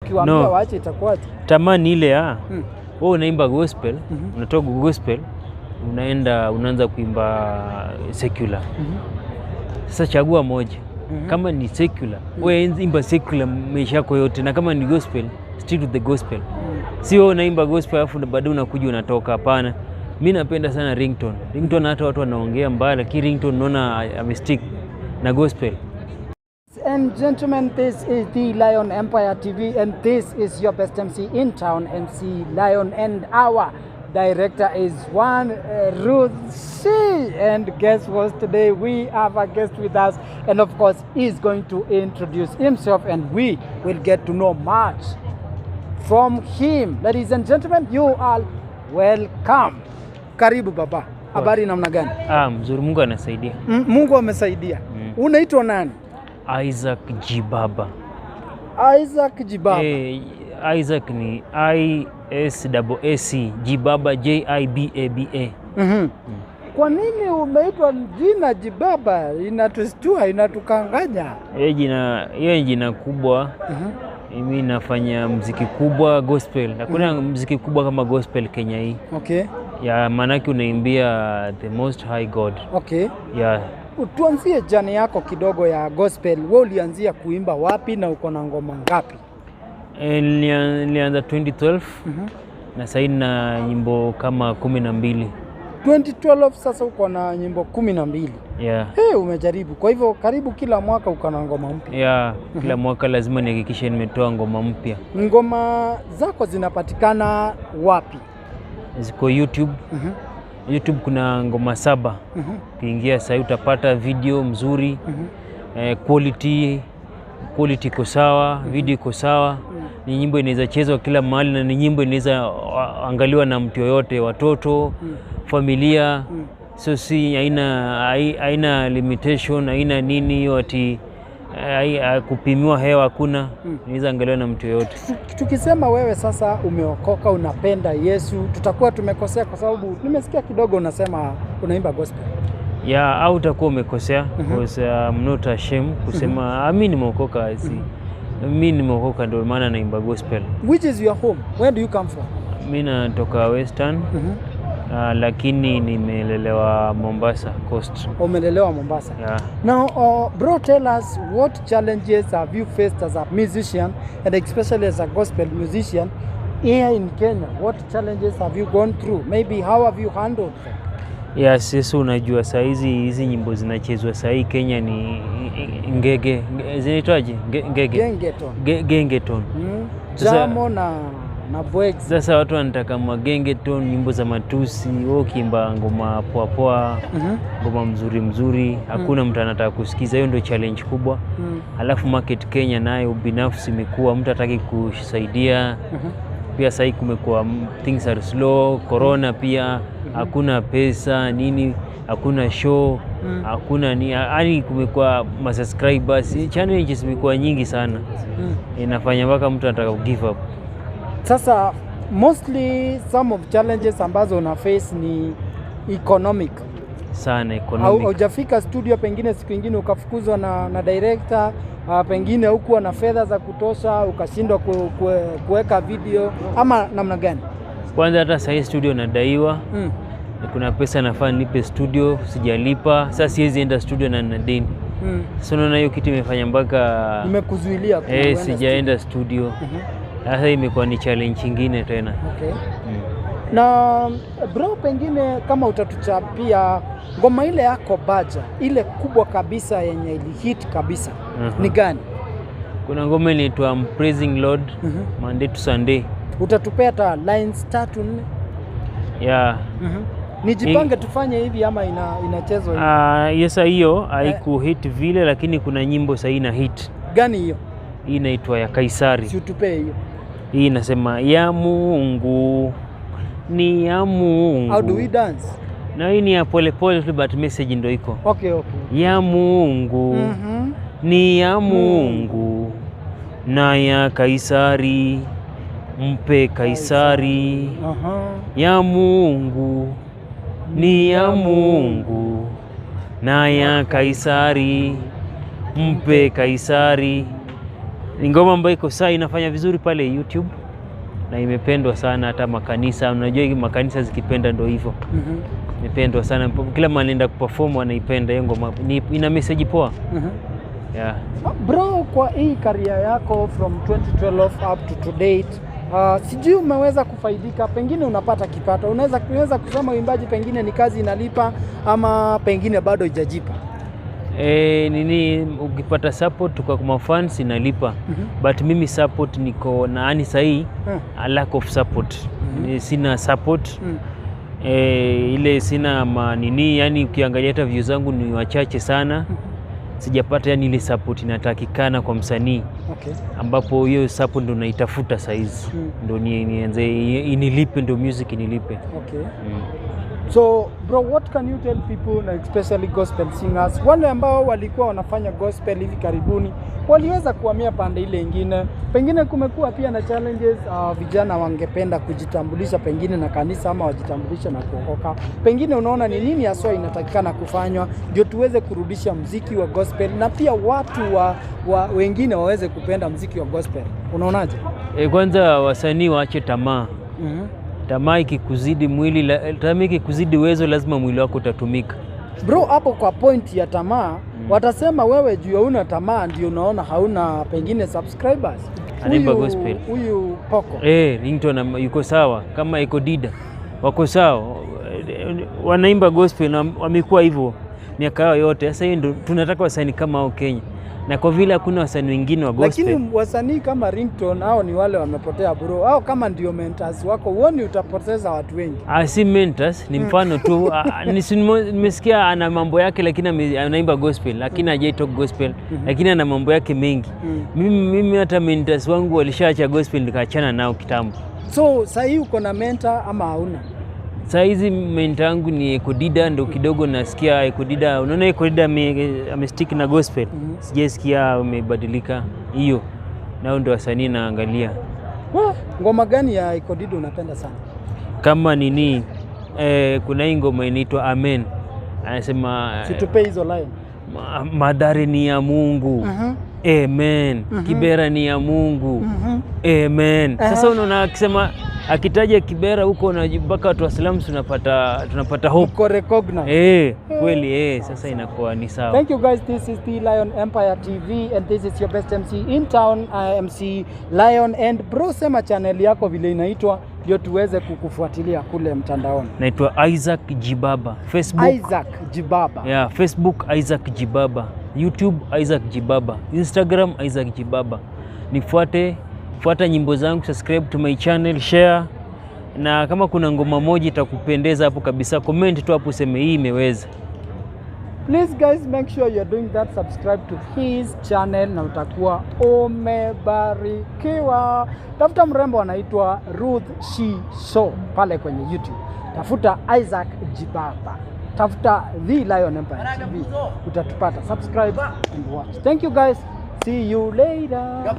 ukiwaambia waache itakuwaje? Tamani ile wewe unaimba gospel, unatoka gospel, unaanza kuimba secular. Sasa chagua moja. Kama ni secular, wewe imba secular maisha yako yote, na kama ni gospel, stick to the gospel. Si wewe unaimba gospel afu baadaye unakuja unatoka, hapana. Mimi napenda sana ringtone. Ringtone hata watu wanaongea mbaya, lakini ringtone naona amestick na gospel. And gentlemen, this is the Lion Empire TV, and this is your best MC in town, MC Lion, and our director is one Ruth C. And guess what? Today we have a guest with us, and of course he's going to introduce himself, and we will get to know much from him. Ladies and gentlemen, you are welcome. Karibu baba. Habari namna gani? Mzuri, Mungu anasaidia. Mungu amesaidia. Unaitwa nani? Isaacjibaba. Isaacjibaba. Isaac ni ISAAC, Jibaba JIBABA. Kwa nini umeitwa jina Jibaba? Inatustua, inatukanganya. Hiyo jina kubwa. Mimi nafanya muziki kubwa gospel. Hakuna muziki kubwa kama gospel Kenya hii. Okay. Ya manaki unaimbia the most high God. Okay. Yeah. Tuanzie jani yako kidogo ya gospel. Wewe ulianzia kuimba wapi na uko na ngoma ngapi? Nilianza 2012 na sasa na nyimbo kama 12. 2012 sasa uko na nyimbo 12. Yeah. Umejaribu. Kwa hivyo karibu kila mwaka uko na ngoma mpya. Yeah, kila mwaka lazima nihakikishe nimetoa ngoma mpya. Ngoma zako zinapatikana wapi? Ziko YouTube. YouTube kuna ngoma 7. Ukiingia sasa utapata video mzuri. Quality iko sawa, video iko sawa. Ni nyimbo inaweza chezwa kila mahali, na ni nyimbo inaweza angaliwa na mtu yoyote, watoto, familia. So si haina limitation, haina nini ati kupimiwa hewa, hakuna. Inaweza angaliwa na mtu yoyote. Tukisema wewe sasa umeokoka, unapenda Yesu, tutakuwa tumekosea kwa sababu nimesikia kidogo unasema unaimba gospel. Yeah, au utakuwa umekosea because I'm not ashamed kusema mimi nimeokoka. Mimi nimeokoka ndio maana naimba gospel. Which is your home? Where do you come from? Mimi natoka Western. Lakini nimelelewa Mombasa Coast. Umelelewa Mombasa. Yeah. Now, bro, tell us what challenges have you faced as a musician, and especially as a gospel musician here in Kenya? What challenges have you gone through? Maybe how have you handled them? Yes, sasa unajua saa hizi nyimbo zinachezwa saa hii Kenya ni ngege. Zinaitwaje? Gengeton. Jamo na bwex. Sasa watu wanataka magengeton, nyimbo za matusi, wao kimba ngoma poa, ngoma mzuri, hakuna mtu anataka kusikiza. Hiyo ndio challenge kubwa. Alafu market Kenya nayo binafsi imekuwa mtu hataki kusaidia. Pia sasa kumekuwa things are slow, corona pia, hakuna pesa nini, hakuna show, hakuna ni yani kumekuwa subscribers, challenges zimekuwa nyingi sana. Inafanya mpaka mtu anataka give up. Sasa mostly some of challenges ambazo una face ni economic. Sana economic. Hujafika studio pengine siku nyingine ukafukuzwa na director, pengine hukuwa na fedha za kutosha ukashindwa kuweka video, ama namna gani? Kwanza hata sasa studio nadaiwa. Kuna pesa nafaa nilipe studio, sijalipa. Sasa siwezi enda studio na deni. Sasa unaona hiyo kitu imefanya mpaka nimekuzuilia sijaenda studio. Sasa imekuwa ni challenge nyingine tena. Okay. Na bro, pengine kama utatuchapia ngoma ile yako Baja, ile kubwa kabisa yenye ili hit kabisa, ni gani? Kuna ngoma inaitwa Praising Lord, Monday to Sunday. Utatupea hata lines 3-4? Yeah. Nijipange tufanye hivi ama inachezwa hivi? Yes, hiyo haiku hit vile, lakini kuna nyimbo sasa ina hit. Gani hiyo? Hii inaitwa ya Kaisari. Si utupee hiyo. Hii inasema ya Mungu ni ya Mungu. How do we dance? Na hii ni ya pole but message ndio iko. Okay. Ya Mungu ni ya Mungu na ya Kaisari mpe Kaisari. Ya Mungu ni ya Mungu na ya Kaisari mpe Kaisari. Ni ngoma ambayo iko sawa, inafanya vizuri pale YouTube na imependwa sana hata makanisa. Unajua makanisa zikipenda ndio hivyo. Imependwa sana, kila mtu anaenda kuperform anaipenda hiyo ngoma. Ina message poa. Yeah. Bro, kwa hii career yako from 2012 up to date, sijui umeweza kufaidika, pengine unapata kipato, unaweza kusema uimbaji pengine ni kazi inalipa ama pengine bado haijajipa? Ukipata support kwa kuma fans inalipa. But mimi support niko na ani sahi a lack of support. Sina support. Ile sina yani ukiangalia hata views zangu ni wachache sana. Sijapata yani ile support inatakikana kwa msanii. Okay. Ambapo hiyo support ndo naitafuta saizi. Ndo nianze inilipe, ndo music inilipe. Okay. So bro, what can you tell people, na especially gospel singers, wale ambao walikuwa wanafanya gospel hivi karibuni waliweza kuhamia pande ile nyingine? Pengine kumekuwa pia na challenges, vijana wangependa kujitambulisha pengine na kanisa ama wajitambulisha na kuokoka. Pengine unaona ni nini haswa inatakikana kufanywa ndio tuweze kurudisha muziki wa gospel na pia watu wengine waweze kupenda muziki wa gospel? Unaonaje? Kwanza wasanii waache tamaa. Tamaa ikikuzidi mwili, tamaa ikikuzidi uwezo, lazima mwili wako utatumika. Bro, hapo kwa point ya tamaa, watasema wewe juu ya una tamaa ndio unaona hauna pengine subscribers. Anaimba gospel. Huyu Poko. Ringtone yuko sawa, kama iko Dida wako sawa. Wanaimba gospel na wamekuwa hivyo miaka yao yote. Sasa hiyo ndio tunataka wasanii kama hao Kenya. Na kwa vile hakuna wasanii wengine wa gospel. Lakini wasanii kama Ringtone hao ni wale wamepotea bro. Hao kama ndio mentors wako, uone utapoteza watu wengi. Si mentors, ni mfano tu. Nimesikia ana mambo yake lakini anaimba gospel, lakini hajaitoka gospel, lakini ana mambo yake mengi. Mimi hata mentors wangu walishaacha gospel nikaachana nao kitambo. So sasa hivi uko na mentor ama hauna? Sasa hizi mentor yangu ni Ekodida, ndo kidogo nasikia Ekodida. Unaona Ekodida amestick na gospel. Sijasikia amebadilika hiyo. Nao ndo wasanii naangalia. Ngoma gani ya Ekodida unapenda sana? Kama kuna hii ngoma inaitwa Amen. Anasema situpe hizo line. Madhari ni ya Mungu. Amen. Kibera ni ya Mungu. Amen. Sasa unaona akisema akitaja Kibera huko na mpaka watu wa Islam tunapata hope. Uko recognize. Kweli sasa inakuwa ni sawa. Thank you guys, this is the Lion Empire TV and this is your best MC in town. I MC Lion and bro, sema channel yako vile inaitwa ndio tuweze kukufuatilia kule mtandaoni. Naitwa Isaac Jibaba. Facebook Isaac Jibaba. Facebook Isaac Jibaba. YouTube Isaac Jibaba. Instagram Isaac Jibaba. Fuata nyimbo zangu, subscribe to my channel, share. Na kama kuna ngoma moja itakupendeza hapo kabisa, comment tu hapo useme hii imeweza. Please guys, make sure you're doing that, subscribe to his channel na utakuwa umebarikiwa. Tafuta mrembo anaitwa Ruth She Show pale kwenye YouTube. Tafuta Isaac Jibaba. Tafuta The Lion Empire TV. Utatupata. Subscribe and watch. Thank you guys. See you later.